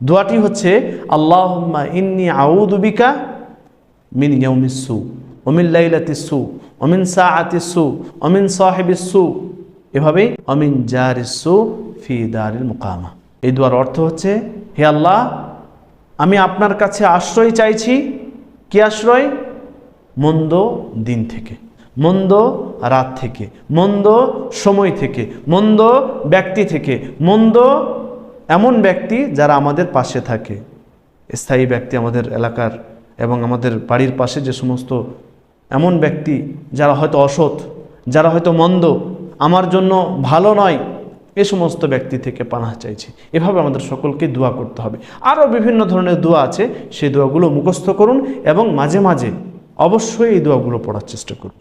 দোয়াটি হচ্ছে আল্লাহুম্মা ইন্নী আউযু বিকা মিন ইয়াউমিস সু ওয়া মিন লাইলাতিস সু ওয়া মিন সাআতিস সু ওয়া মিন সাহিবিস সু, এভাবে ওয়া মিন জারিস সু ফি দারিল মুকামা। এই দোয়ার অর্থ হচ্ছে, হে আল্লাহ, আমি আপনার কাছে আশ্রয় চাইছি। কি আশ্রয়? মন্দ দিন থেকে, মন্দ রাত থেকে, মন্দ সময় থেকে, মন্দ ব্যক্তি থেকে, মন্দ এমন ব্যক্তি যারা আমাদের পাশে থাকে, স্থায়ী ব্যক্তি আমাদের এলাকার এবং আমাদের বাড়ির পাশে যে সমস্ত এমন ব্যক্তি যারা হয়তো অসৎ, যারা হয়তো মন্দ, আমার জন্য ভালো নয়, এ সমস্ত ব্যক্তি থেকে পানাহ চাইছি। এভাবে আমাদের সকলকে দোয়া করতে হবে। আরও বিভিন্ন ধরনের দোয়া আছে, সেই দোয়াগুলো মুখস্থ করুন এবং মাঝে মাঝে অবশ্যই এই দোয়াগুলো পড়ার চেষ্টা করুন।